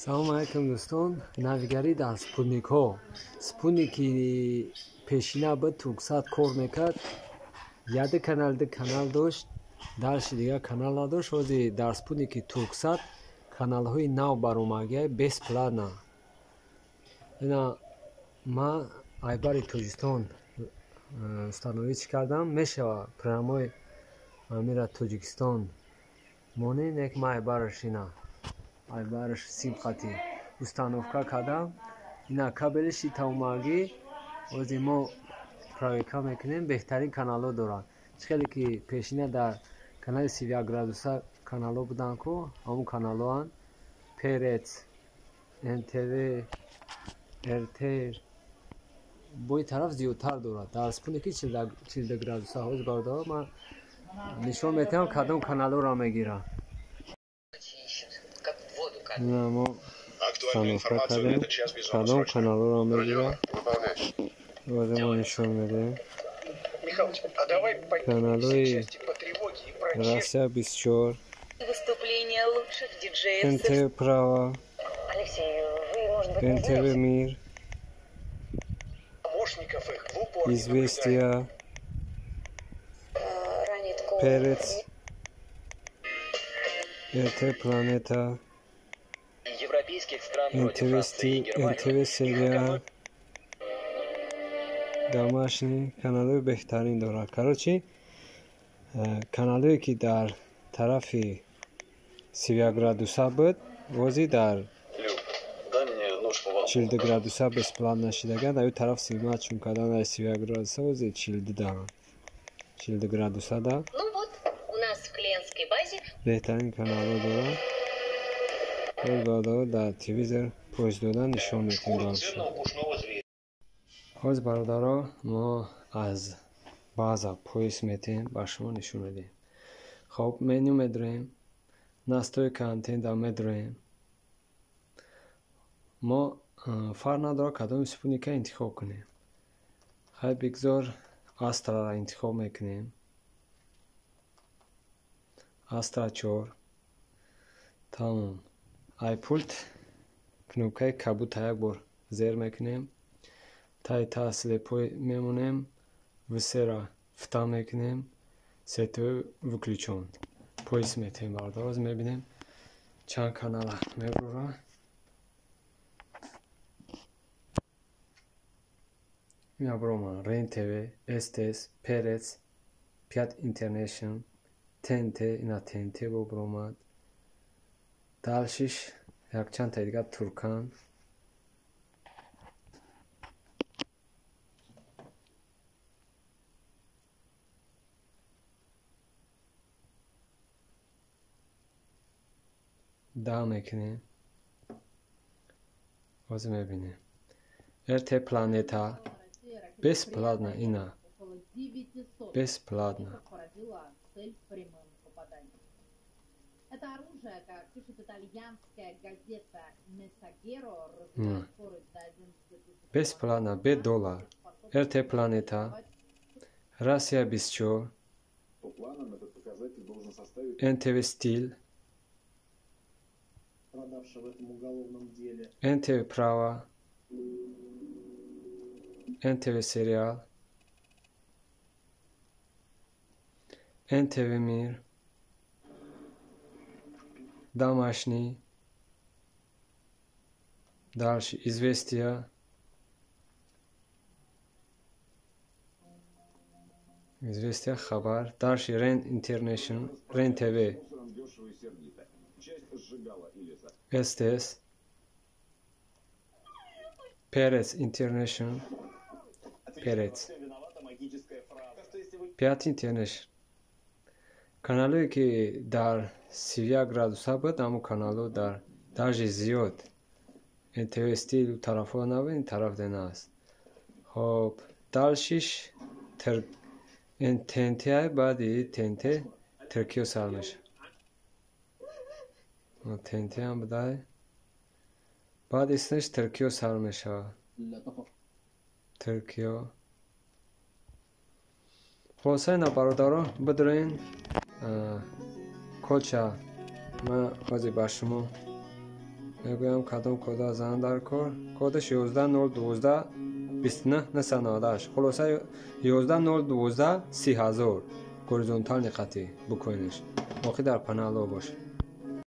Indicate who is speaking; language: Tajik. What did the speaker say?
Speaker 1: салом алайкум дӯстон. Навигарӣ дар спутникҳо. Спутники пешина ба турксат кор мекард. Яде канал дошт, дарши дигар канал надошт. Ҳозир дар спутники турксат каналҳои нав баромадия бесплатна. Ина ман айбари Тоҷикистон установиш кардам. Мешава программаи амира Тоҷикистон монед, як ман айбараш ина айбараш симхати установка кардам. Ина кабели шитаумагӣ ҳозир мо проверка мекунем. Беҳтарин каналҳо дорад. Хеле ки пешина дар канали 31 градуса каналҳо буданд ку ҳамун каналҳоанд. Перец, НТВ, РТР бо ин тараф зиёдтар дорад. Дар спутники 40 градуса ҳозир бародаро ман нишон метиҳам кадом каналҳоро мегирад. ина мо установка кардем кадом каналҳоро мегирад. ҳозир мо нишон медиҳем. Каналҳои Россия 24, НТВ Право, НТВ Мир, Известия, Перец, НТВ Планета, НТВ Стиль, НТВ Сериал, домашний. Каналҳои беҳтарин дорад. Короче, каналҳое ки дар тарафи 31 градуса буд, ҳозир дар 40 градуса бесплатна шидаган. Дар ин тараф сигнал чун кардан дар 31 градуса ҳозир 40 градуса да. беҳтарин каналҳо дорад. ҳозир бародаро дар телевизор пост додан нишон метиҳем. ҳозир бародаро мо аз база пост метиҳем, ба шумо нишон медиҳем. хоб меню медурем, настройка антенна медурем. мо фарқ надорад кадоми спутника интихоб кунем. хай бигзор Астраро интихоб мекунем. Астра 4. тамом. айпулт кнопкаи кабута як бор зер мекунем. тайта слепой мемонем. висера фта мекунем. сетои выключен. пояс метиҳем. бардоз мебинем чанд канала мебурра. ина брома Рен ТВ, СТС, Перец, 5 International, ТНТ. ина ТНТ бо бромад. далшиш якчанд та дигар туркан. да мекунем. ҳозир мебинем РТ Планета бесплатна. ина бесплатна.
Speaker 2: Это оружие, как пишет итальянская газета Messaggero, развивает скорость до 11
Speaker 1: бесплатно, $5. РТ Планета, Россия 24,
Speaker 3: По планам этот показатель должен составить
Speaker 1: НТВ Стиль,
Speaker 3: продавшего в этом уголовном деле.
Speaker 1: НТВ Право, НТВ Сериал, НТВ Мир, домашний, дальше Известия, Известия Хабар, дальше Рен Интернешнл, Рен ТВ,
Speaker 3: Мусором дешево и сердито. Часть сжигала или
Speaker 1: СТС, Перец Интернешнл, Перец, 5 Интернешнл. каналҳое ки дар 31 градуса буд, ҳамун каналҳо дар дарҷи зиёд. НТВ Стил тарафҳо навад, ин тараф дена аст. хоб далшиш ТНТ баъди ТНТ Туркиё сар меша. ТНТ ҳам будай. баъд исмаш Туркиё сар мешавад. Туркиё. хулоса ина бародаро бидурен коча. ман ҳозир ба шумо میگویم کدام کد زن در کار. کدش 11012 29 نسانادش. خلاصه 11012 30,000 گوریزونتال نقطی بکنیش. باقی در پنل باشه.